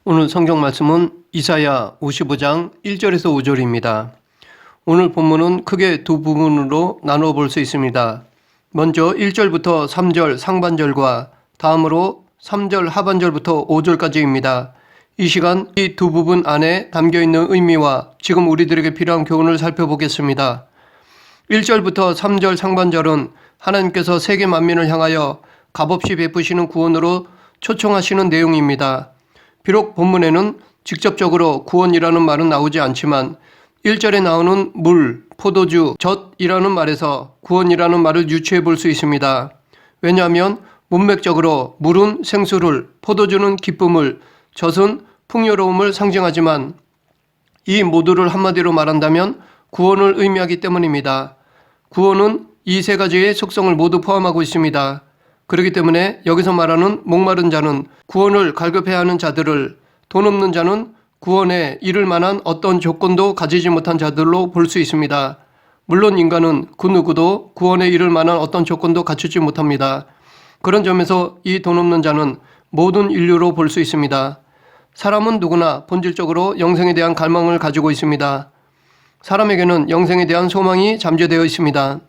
오늘 성경 말씀은 이사야 55장 1절에서 5절입니다. 오늘 본문은 크게 두 부분으로 나누어 볼 수 있습니다. 먼저 1절부터 3절 상반절과 다음으로 3절 하반절부터 5절까지입니다. 이 시간 이 두 부분 안에 담겨있는 의미와 지금 우리들에게 필요한 교훈을 살펴보겠습니다. 1절부터 3절 상반절은 하나님께서 세계 만민을 향하여 값없이 베푸시는 구원으로 초청하시는 내용입니다. 비록 본문에는 직접적으로 구원이라는 말은 나오지 않지만 1절에 나오는 물, 포도주, 젖이라는 말에서 구원이라는 말을 유추해 볼 수 있습니다. 왜냐하면 문맥적으로 물은 생수를, 포도주는 기쁨을, 젖은 풍요로움을 상징하지만 이 모두를 한마디로 말한다면 구원을 의미하기 때문입니다. 구원은 이 세 가지의 속성을 모두 포함하고 있습니다. 그렇기 때문에 여기서 말하는 목마른 자는 구원을 갈급해야 하는 자들을, 돈 없는 자는 구원에 이를 만한 어떤 조건도 가지지 못한 자들로 볼 수 있습니다. 물론 인간은 그 누구도 구원에 이를 만한 어떤 조건도 갖추지 못합니다. 그런 점에서 이 돈 없는 자는 모든 인류로 볼 수 있습니다. 사람은 누구나 본질적으로 영생에 대한 갈망을 가지고 있습니다. 사람에게는 영생에 대한 소망이 잠재되어 있습니다.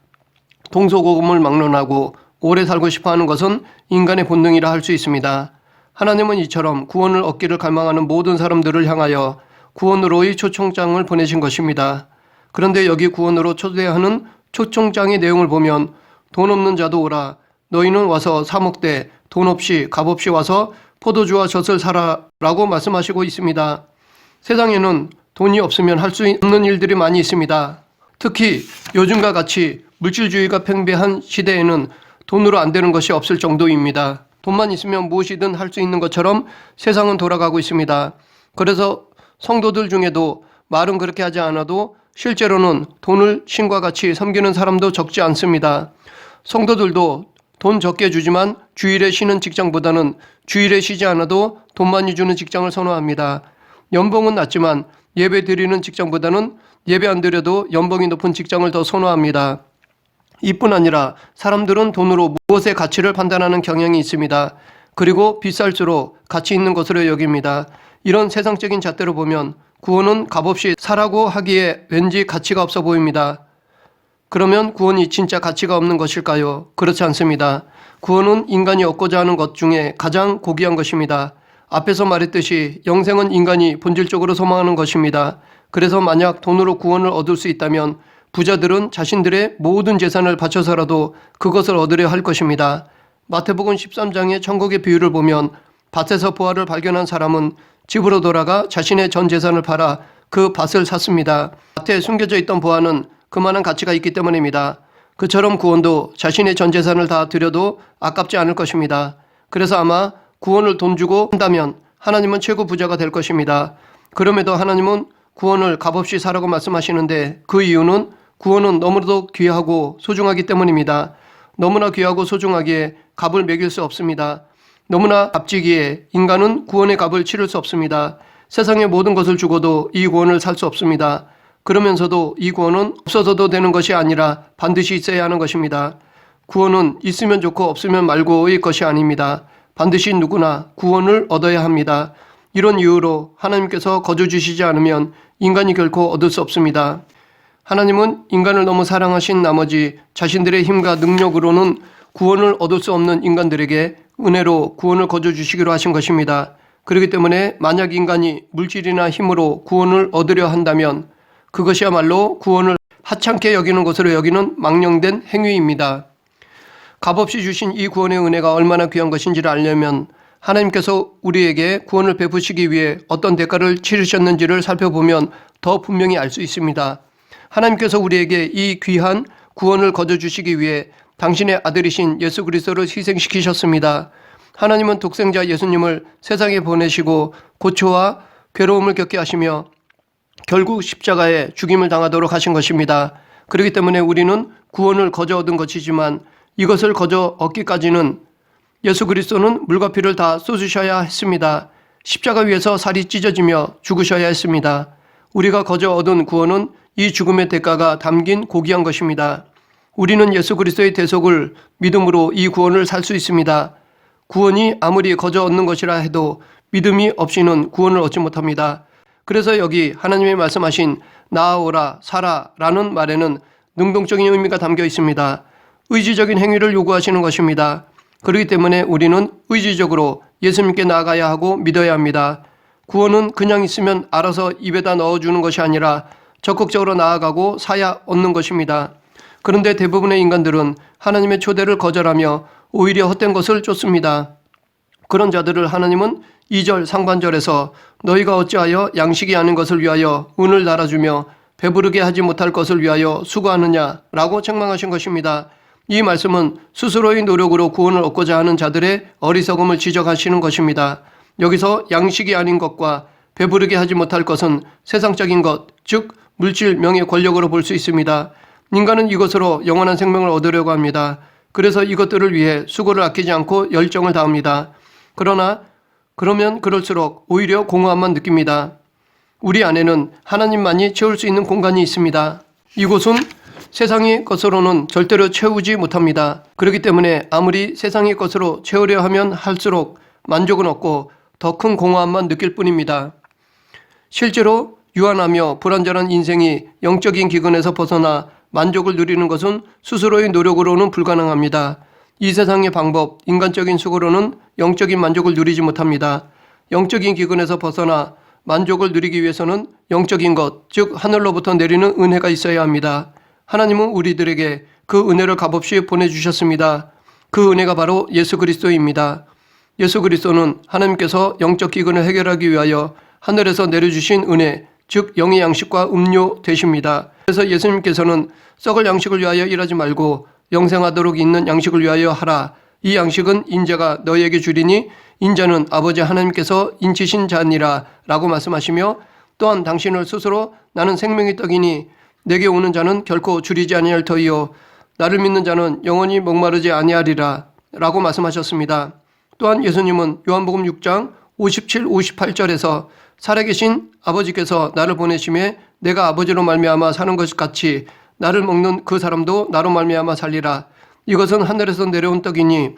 동서고금을 막론하고 오래 살고 싶어하는 것은 인간의 본능이라 할 수 있습니다. 하나님은 이처럼 구원을 얻기를 갈망하는 모든 사람들을 향하여 구원으로의 초청장을 보내신 것입니다. 그런데 여기 구원으로 초대하는 초청장의 내용을 보면 돈 없는 자도 오라, 너희는 와서 사 먹되 돈 없이 값없이 와서 포도주와 젖을 사라 라고 말씀하시고 있습니다. 세상에는 돈이 없으면 할 수 없는 일들이 많이 있습니다. 특히 요즘과 같이 물질주의가 팽배한 시대에는 돈으로 안 되는 것이 없을 정도입니다. 돈만 있으면 무엇이든 할 수 있는 것처럼 세상은 돌아가고 있습니다. 그래서 성도들 중에도 말은 그렇게 하지 않아도 실제로는 돈을 신과 같이 섬기는 사람도 적지 않습니다. 성도들도 돈 적게 주지만 주일에 쉬는 직장보다는 주일에 쉬지 않아도 돈 많이 주는 직장을 선호합니다. 연봉은 낮지만 예배 드리는 직장보다는 예배 안 드려도 연봉이 높은 직장을 더 선호합니다. 이뿐 아니라 사람들은 돈으로 무엇의 가치를 판단하는 경향이 있습니다. 그리고 비쌀수록 가치 있는 것으로 여깁니다. 이런 세상적인 잣대로 보면 구원은 값없이 사라고 하기에 왠지 가치가 없어 보입니다. 그러면 구원이 진짜 가치가 없는 것일까요? 그렇지 않습니다. 구원은 인간이 얻고자 하는 것 중에 가장 고귀한 것입니다. 앞에서 말했듯이 영생은 인간이 본질적으로 소망하는 것입니다. 그래서 만약 돈으로 구원을 얻을 수 있다면 부자들은 자신들의 모든 재산을 바쳐서라도 그것을 얻으려 할 것입니다. 마태복음 13장의 천국의 비유를 보면 밭에서 보화를 발견한 사람은 집으로 돌아가 자신의 전 재산을 팔아 그 밭을 샀습니다. 밭에 숨겨져 있던 보화는 그만한 가치가 있기 때문입니다. 그처럼 구원도 자신의 전 재산을 다 드려도 아깝지 않을 것입니다. 그래서 아마 구원을 돈 주고 한다면 하나님은 최고 부자가 될 것입니다. 그럼에도 하나님은 구원을 값없이 사라고 말씀하시는데 그 이유는 구원은 너무나도 귀하고 소중하기 때문입니다. 너무나 귀하고 소중하기에 값을 매길 수 없습니다. 너무나 값지기에 인간은 구원의 값을 치를 수 없습니다. 세상의 모든 것을 주고도 이 구원을 살 수 없습니다. 그러면서도 이 구원은 없어서도 되는 것이 아니라 반드시 있어야 하는 것입니다. 구원은 있으면 좋고 없으면 말고의 것이 아닙니다. 반드시 누구나 구원을 얻어야 합니다. 이런 이유로 하나님께서 거저 주시지 않으면 인간이 결코 얻을 수 없습니다. 하나님은 인간을 너무 사랑하신 나머지 자신들의 힘과 능력으로는 구원을 얻을 수 없는 인간들에게 은혜로 구원을 거저 주시기로 하신 것입니다. 그렇기 때문에 만약 인간이 물질이나 힘으로 구원을 얻으려 한다면 그것이야말로 구원을 하찮게 여기는 것으로 여기는 망령된 행위입니다. 값없이 주신 이 구원의 은혜가 얼마나 귀한 것인지를 알려면 하나님께서 우리에게 구원을 베푸시기 위해 어떤 대가를 치르셨는지를 살펴보면 더 분명히 알 수 있습니다. 하나님께서 우리에게 이 귀한 구원을 거저 주시기 위해 당신의 아들이신 예수 그리스도를 희생시키셨습니다. 하나님은 독생자 예수님을 세상에 보내시고 고초와 괴로움을 겪게 하시며 결국 십자가에 죽임을 당하도록 하신 것입니다. 그렇기 때문에 우리는 구원을 거저 얻은 것이지만 이것을 거저 얻기까지는 예수 그리스도는 물과 피를 다 쏟으셔야 했습니다. 십자가 위에서 살이 찢어지며 죽으셔야 했습니다. 우리가 거저 얻은 구원은 이 죽음의 대가가 담긴 고귀한 것입니다. 우리는 예수 그리스도의 대속을 믿음으로 이 구원을 살 수 있습니다. 구원이 아무리 거저 얻는 것이라 해도 믿음이 없이는 구원을 얻지 못합니다. 그래서 여기 하나님의 말씀하신 나아오라 사라라는 말에는 능동적인 의미가 담겨 있습니다. 의지적인 행위를 요구하시는 것입니다. 그렇기 때문에 우리는 의지적으로 예수님께 나아가야 하고 믿어야 합니다. 구원은 그냥 있으면 알아서 입에다 넣어주는 것이 아니라 적극적으로 나아가고 사야 얻는 것입니다. 그런데 대부분의 인간들은 하나님의 초대를 거절하며 오히려 헛된 것을 쫓습니다. 그런 자들을 하나님은 2절 상반절에서 너희가 어찌하여 양식이 아닌 것을 위하여 은을 달아주며 배부르게 하지 못할 것을 위하여 수고하느냐 라고 책망하신 것입니다. 이 말씀은 스스로의 노력으로 구원을 얻고자 하는 자들의 어리석음을 지적하시는 것입니다. 여기서 양식이 아닌 것과 배부르게 하지 못할 것은 세상적인 것, 즉 물질, 명예, 권력으로 볼 수 있습니다. 인간은 이것으로 영원한 생명을 얻으려고 합니다. 그래서 이것들을 위해 수고를 아끼지 않고 열정을 다합니다. 그러면 그럴수록 오히려 공허함만 느낍니다. 우리 안에는 하나님만이 채울 수 있는 공간이 있습니다. 이곳은 세상의 것으로는 절대로 채우지 못합니다. 그렇기 때문에 아무리 세상의 것으로 채우려 하면 할수록 만족은 없고 더 큰 공허함만 느낄 뿐입니다. 실제로 유한하며 불완전한 인생이 영적인 기근에서 벗어나 만족을 누리는 것은 스스로의 노력으로는 불가능합니다. 이 세상의 방법, 인간적인 수고로는 영적인 만족을 누리지 못합니다. 영적인 기근에서 벗어나 만족을 누리기 위해서는 영적인 것, 즉 하늘로부터 내리는 은혜가 있어야 합니다. 하나님은 우리들에게 그 은혜를 값없이 보내주셨습니다. 그 은혜가 바로 예수 그리스도입니다. 예수 그리스도는 하나님께서 영적 기근을 해결하기 위하여 하늘에서 내려주신 은혜, 즉 영의 양식과 음료 되십니다. 그래서 예수님께서는 썩을 양식을 위하여 일하지 말고 영생하도록 있는 양식을 위하여 하라. 이 양식은 인자가 너희에게 주리니 인자는 아버지 하나님께서 인치신 자니라 라고 말씀하시며 또한 당신을 스스로 나는 생명의 떡이니 내게 오는 자는 결코 줄이지 아니할 터이요 나를 믿는 자는 영원히 목마르지 아니하리라 라고 말씀하셨습니다. 또한 예수님은 요한복음 6장 57, 58절에서 살아계신 아버지께서 나를 보내심에 내가 아버지로 말미암아 사는 것 같이 나를 먹는 그 사람도 나로 말미암아 살리라. 이것은 하늘에서 내려온 떡이니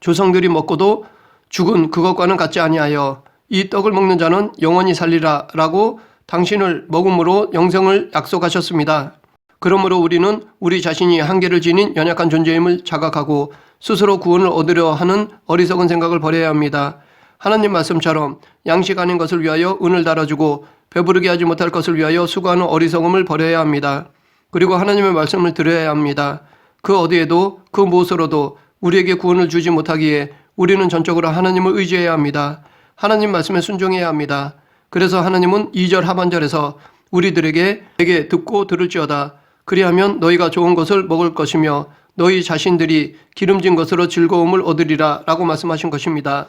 조상들이 먹고도 죽은 그것과는 같지 아니하여 이 떡을 먹는 자는 영원히 살리라 라고 당신을 먹음으로 영생을 약속하셨습니다. 그러므로 우리는 우리 자신이 한계를 지닌 연약한 존재임을 자각하고 스스로 구원을 얻으려 하는 어리석은 생각을 버려야 합니다. 하나님 말씀처럼 양식 아닌 것을 위하여 은을 달아주고 배부르게 하지 못할 것을 위하여 수고하는 어리석음을 버려야 합니다. 그리고 하나님의 말씀을 들어야 합니다. 그 어디에도 그 무엇으로도 우리에게 구원을 주지 못하기에 우리는 전적으로 하나님을 의지해야 합니다. 하나님 말씀에 순종해야 합니다. 그래서 하나님은 2절 하반절에서 우리들에게 내게 듣고 들을지어다. 그리하면 너희가 좋은 것을 먹을 것이며 너희 자신들이 기름진 것으로 즐거움을 얻으리라 라고 말씀하신 것입니다.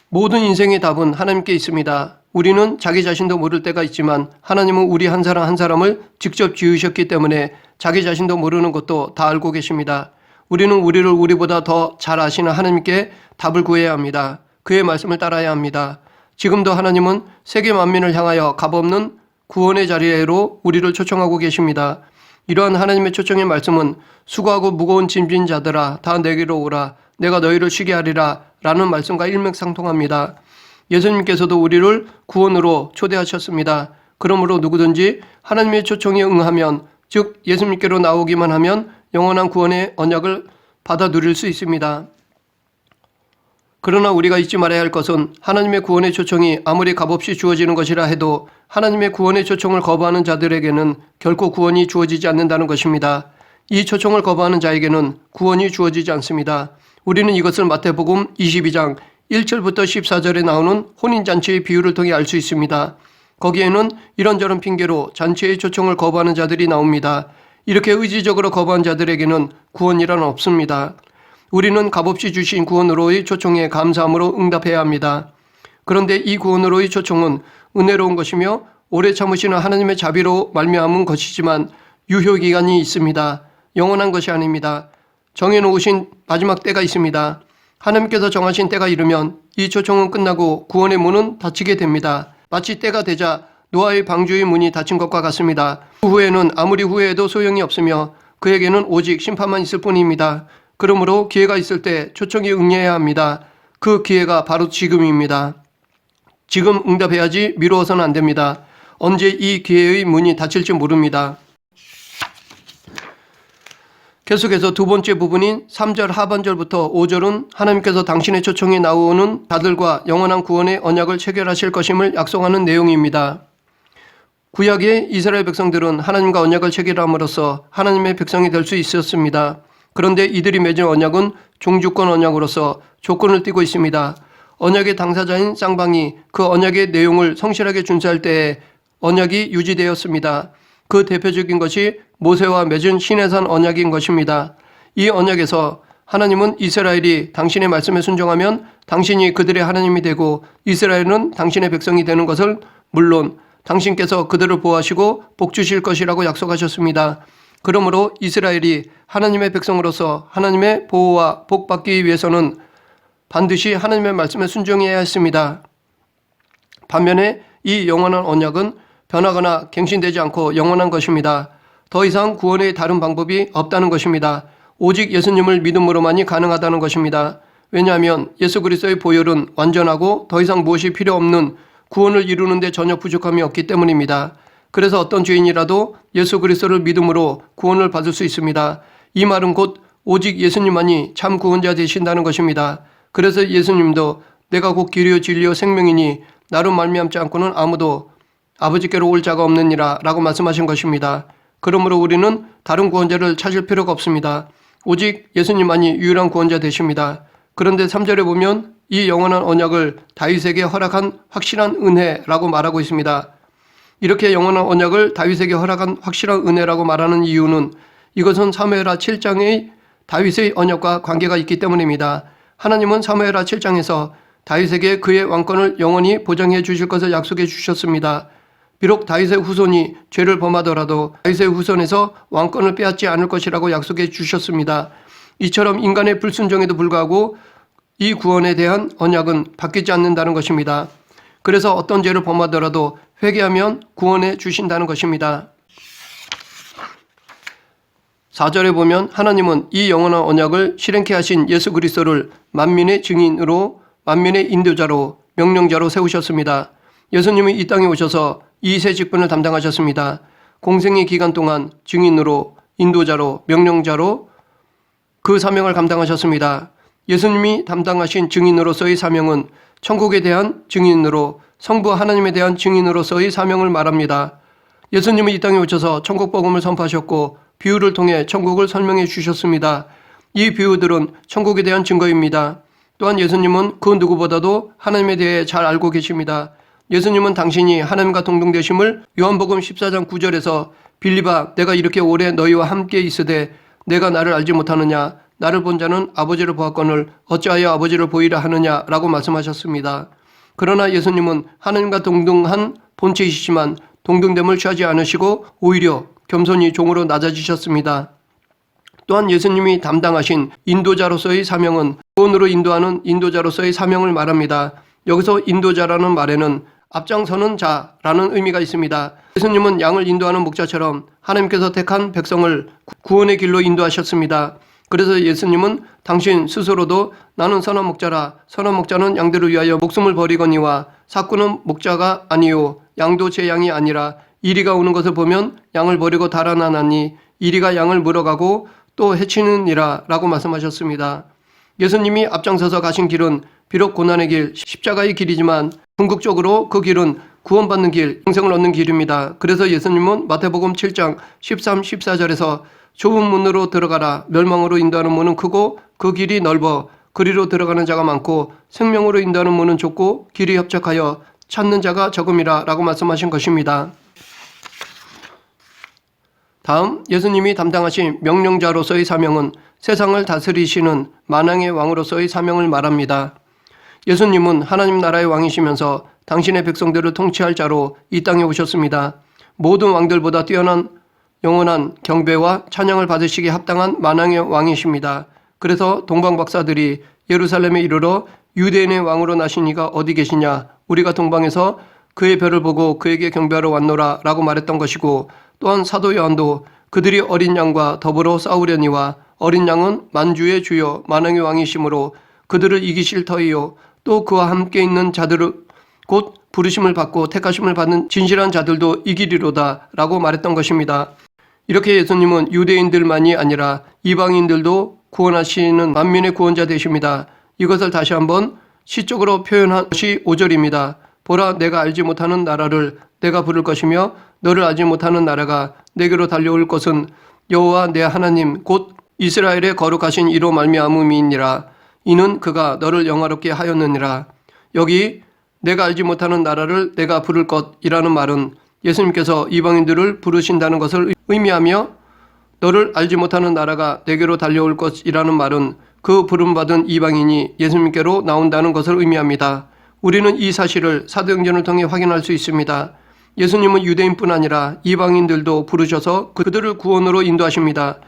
모든 인생의 답은 하나님께 있습니다. 우리는 자기 자신도 모를 때가 있지만 하나님은 우리 한 사람 한 사람을 직접 지으셨기 때문에 자기 자신도 모르는 것도 다 알고 계십니다. 우리는 우리를 우리보다 더 잘 아시는 하나님께 답을 구해야 합니다. 그의 말씀을 따라야 합니다. 지금도 하나님은 세계 만민을 향하여 값없는 구원의 자리로 우리를 초청하고 계십니다. 이러한 하나님의 초청의 말씀은 수고하고 무거운 짐진 자들아 다 내게로 오라 내가 너희를 쉬게 하리라 라는 말씀과 일맥상통합니다. 예수님께서도 우리를 구원으로 초대하셨습니다. 그러므로 누구든지 하나님의 초청에 응하면 즉 예수님께로 나오기만 하면 영원한 구원의 언약을 받아 누릴 수 있습니다. 그러나 우리가 잊지 말아야 할 것은 하나님의 구원의 초청이 아무리 값없이 주어지는 것이라 해도 하나님의 구원의 초청을 거부하는 자들에게는 결코 구원이 주어지지 않는다는 것입니다. 이 초청을 거부하는 자에게는 구원이 주어지지 않습니다. 우리는 이것을 마태복음 22장 1절부터 14절에 나오는 혼인잔치의 비유를 통해 알 수 있습니다. 거기에는 이런저런 핑계로 잔치의 초청을 거부하는 자들이 나옵니다. 이렇게 의지적으로 거부한 자들에게는 구원이란 없습니다. 우리는 값없이 주신 구원으로의 초청에 감사함으로 응답해야 합니다. 그런데 이 구원으로의 초청은 은혜로운 것이며 오래 참으시는 하나님의 자비로 말미암은 것이지만 유효기간이 있습니다. 영원한 것이 아닙니다. 정해놓으신 마지막 때가 있습니다. 하나님께서 정하신 때가 이르면 이 초청은 끝나고 구원의 문은 닫히게 됩니다. 마치 때가 되자 노아의 방주의 문이 닫힌 것과 같습니다. 그 후에는 아무리 후회해도 소용이 없으며 그에게는 오직 심판만 있을 뿐입니다. 그러므로 기회가 있을 때 초청에 응해야 합니다. 그 기회가 바로 지금입니다. 지금 응답해야지 미루어서는 안 됩니다. 언제 이 기회의 문이 닫힐지 모릅니다. 계속해서 두 번째 부분인 3절 하반절부터 5절은 하나님께서 당신의 초청에 나오는 자들과 영원한 구원의 언약을 체결하실 것임을 약속하는 내용입니다. 구약의 이스라엘 백성들은 하나님과 언약을 체결함으로써 하나님의 백성이 될 수 있었습니다. 그런데 이들이 맺은 언약은 종주권 언약으로서 조건을 띠고 있습니다. 언약의 당사자인 쌍방이 그 언약의 내용을 성실하게 준수할 때에 언약이 유지되었습니다. 그 대표적인 것이 모세와 맺은 시내산 언약인 것입니다. 이 언약에서 하나님은 이스라엘이 당신의 말씀에 순종하면 당신이 그들의 하나님이 되고 이스라엘은 당신의 백성이 되는 것을 물론 당신께서 그들을 보호하시고 복 주실 것이라고 약속하셨습니다. 그러므로 이스라엘이 하나님의 백성으로서 하나님의 보호와 복 받기 위해서는 반드시 하나님의 말씀에 순종해야 했습니다. 반면에 이 영원한 언약은 변하거나 갱신되지 않고 영원한 것입니다. 더 이상 구원의 다른 방법이 없다는 것입니다. 오직 예수님을 믿음으로만이 가능하다는 것입니다. 왜냐하면 예수 그리스도의 보혈은 완전하고 더 이상 무엇이 필요 없는 구원을 이루는 데 전혀 부족함이 없기 때문입니다. 그래서 어떤 죄인이라도 예수 그리스도를 믿음으로 구원을 받을 수 있습니다. 이 말은 곧 오직 예수님만이 참 구원자 되신다는 것입니다. 그래서 예수님도 내가 곧 길이요 진리요 생명이니 나로 말미암지 않고는 아무도 아버지께로 올 자가 없느니라 라고 말씀하신 것입니다. 그러므로 우리는 다른 구원자를 찾을 필요가 없습니다. 오직 예수님만이 유일한 구원자 되십니다. 그런데 3절에 보면 이 영원한 언약을 다윗에게 허락한 확실한 은혜라고 말하고 있습니다. 이렇게 영원한 언약을 다윗에게 허락한 확실한 은혜라고 말하는 이유는 이것은 사무엘하 7장의 다윗의 언약과 관계가 있기 때문입니다. 하나님은 사무엘하 7장에서 다윗에게 그의 왕권을 영원히 보장해 주실 것을 약속해 주셨습니다. 비록 다윗의 후손이 죄를 범하더라도 다윗의 후손에서 왕권을 빼앗지 않을 것이라고 약속해 주셨습니다. 이처럼 인간의 불순종에도 불구하고 이 구원에 대한 언약은 바뀌지 않는다는 것입니다. 그래서 어떤 죄를 범하더라도 회개하면 구원해 주신다는 것입니다. 4절에 보면 하나님은 이 영원한 언약을 실행케 하신 예수 그리스도를 만민의 증인으로 만민의 인도자로 명령자로 세우셨습니다. 예수님이 이 땅에 오셔서 이 세 직분을 담당하셨습니다. 공생의 기간 동안 증인으로 인도자로 명령자로 그 사명을 감당하셨습니다. 예수님이 담당하신 증인으로서의 사명은 천국에 대한 증인으로 성부 하나님에 대한 증인으로서의 사명을 말합니다. 예수님은 이 땅에 오셔서 천국 복음을 선포하셨고 비유를 통해 천국을 설명해 주셨습니다. 이 비유들은 천국에 대한 증거입니다. 또한 예수님은 그 누구보다도 하나님에 대해 잘 알고 계십니다. 예수님은 당신이 하나님과 동등되심을 요한복음 14장 9절에서 빌립아 내가 이렇게 오래 너희와 함께 있으되 내가 나를 알지 못하느냐 나를 본 자는 아버지를 보았거늘 어찌하여 아버지를 보이라 하느냐라고 말씀하셨습니다. 그러나 예수님은 하나님과 동등한 본체이시지만 동등됨을 취하지 않으시고 오히려 겸손히 종으로 낮아지셨습니다. 또한 예수님이 담당하신 인도자로서의 사명은 구원으로 인도하는 인도자로서의 사명을 말합니다. 여기서 인도자라는 말에는 앞장서는 자라는 의미가 있습니다. 예수님은 양을 인도하는 목자처럼 하나님께서 택한 백성을 구원의 길로 인도하셨습니다. 그래서 예수님은 당신 스스로도 나는 선한 목자라 선한 목자는 양들을 위하여 목숨을 버리거니와 삭구는 목자가 아니요 양도 제 양이 아니라 이리가 오는 것을 보면 양을 버리고 달아나나니 이리가 양을 물어가고 또 해치느니라 라고 말씀하셨습니다. 예수님이 앞장서서 가신 길은 비록 고난의 길, 십자가의 길이지만 궁극적으로 그 길은 구원받는 길, 영생을 얻는 길입니다. 그래서 예수님은 마태복음 7장 13, 14절에서 좁은 문으로 들어가라. 멸망으로 인도하는 문은 크고 그 길이 넓어 그리로 들어가는 자가 많고 생명으로 인도하는 문은 좁고 길이 협착하여 찾는 자가 적음이라 라고 말씀하신 것입니다. 다음 예수님이 담당하신 명령자로서의 사명은 세상을 다스리시는 만왕의 왕으로서의 사명을 말합니다. 예수님은 하나님 나라의 왕이시면서 당신의 백성들을 통치할 자로 이 땅에 오셨습니다. 모든 왕들보다 뛰어난 영원한 경배와 찬양을 받으시기에 합당한 만왕의 왕이십니다. 그래서 동방박사들이 예루살렘에 이르러 유대인의 왕으로 나신 이가 어디 계시냐? 우리가 동방에서 그의 별을 보고 그에게 경배하러 왔노라 라고 말했던 것이고 또한 사도 요한도 그들이 어린 양과 더불어 싸우려니와 어린 양은 만주의 주여 만왕의 왕이시므로 그들을 이기실 터이요 또 그와 함께 있는 자들을 곧 부르심을 받고 택하심을 받는 진실한 자들도 이기리로다 라고 말했던 것입니다. 이렇게 예수님은 유대인들만이 아니라 이방인들도 구원하시는 만민의 구원자 되십니다. 이것을 다시 한번 시적으로 표현한 것이 5절입니다. 보라 내가 알지 못하는 나라를 내가 부를 것이며 너를 알지 못하는 나라가 내게로 달려올 것은 여호와 내 하나님 곧 이스라엘의 거룩하신 이로 말미암음이니라. 이는 그가 너를 영화롭게 하였느니라. 여기 내가 알지 못하는 나라를 내가 부를 것이라는 말은 예수님께서 이방인들을 부르신다는 것을 의미하며 너를 알지 못하는 나라가 내게로 달려올 것이라는 말은 그 부름받은 이방인이 예수님께로 나온다는 것을 의미합니다. 우리는 이 사실을 사도행전을 통해 확인할 수 있습니다. 예수님은 유대인뿐 아니라 이방인들도 부르셔서 그들을 구원으로 인도하십니다.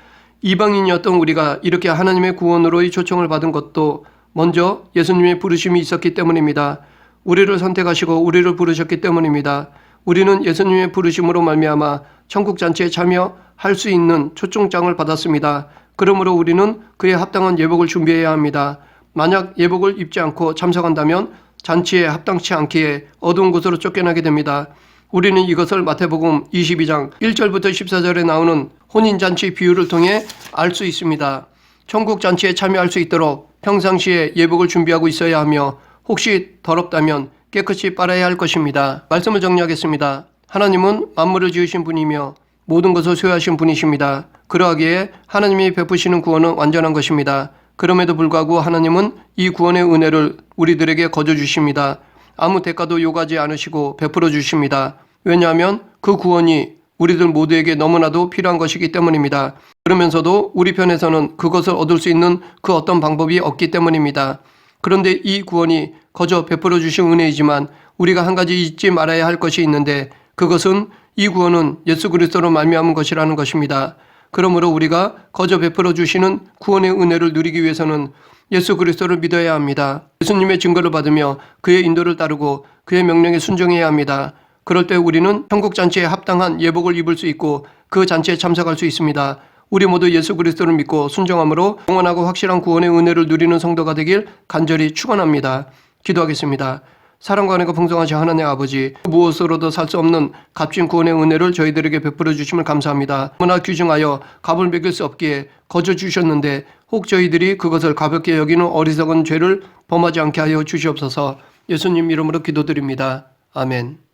이방인이었던 우리가 이렇게 하나님의 구원으로의 초청을 받은 것도 먼저 예수님의 부르심이 있었기 때문입니다. 우리를 선택하시고 우리를 부르셨기 때문입니다. 우리는 예수님의 부르심으로 말미암아 천국잔치에 참여할 수 있는 초청장을 받았습니다. 그러므로 우리는 그에 합당한 예복을 준비해야 합니다. 만약 예복을 입지 않고 참석한다면 잔치에 합당치 않기에 어두운 곳으로 쫓겨나게 됩니다. 우리는 이것을 마태복음 22장 1절부터 14절에 나오는 혼인잔치 비유를 통해 알 수 있습니다. 천국잔치에 참여할 수 있도록 평상시에 예복을 준비하고 있어야 하며 혹시 더럽다면 깨끗이 빨아야 할 것입니다. 말씀을 정리하겠습니다. 하나님은 만물을 지으신 분이며 모든 것을 소유하신 분이십니다. 그러하기에 하나님이 베푸시는 구원은 완전한 것입니다. 그럼에도 불구하고 하나님은 이 구원의 은혜를 우리들에게 거저 주십니다. 아무 대가도 요구하지 않으시고 베풀어 주십니다. 왜냐하면 그 구원이 우리들 모두에게 너무나도 필요한 것이기 때문입니다. 그러면서도 우리 편에서는 그것을 얻을 수 있는 그 어떤 방법이 없기 때문입니다. 그런데 이 구원이 거저 베풀어 주신 은혜이지만 우리가 한 가지 잊지 말아야 할 것이 있는데 그것은 이 구원은 예수 그리스도로 말미암은 것이라는 것입니다. 그러므로 우리가 거저 베풀어 주시는 구원의 은혜를 누리기 위해서는 예수 그리스도를 믿어야 합니다. 예수님의 증거를 받으며 그의 인도를 따르고 그의 명령에 순종해야 합니다. 그럴 때 우리는 천국잔치에 합당한 예복을 입을 수 있고 그 잔치에 참석할 수 있습니다. 우리 모두 예수 그리스도를 믿고 순종함으로 영원하고 확실한 구원의 은혜를 누리는 성도가 되길 간절히 축원합니다. 기도하겠습니다. 사랑과 은혜가 풍성하신 하나님 아버지, 무엇으로도 살 수 없는 값진 구원의 은혜를 저희들에게 베풀어 주심을 감사합니다. 너무나 귀중하여 값을 매길 수 없기에 거저 주셨는데 혹 저희들이 그것을 가볍게 여기는 어리석은 죄를 범하지 않게 하여 주시옵소서. 예수님 이름으로 기도드립니다. 아멘.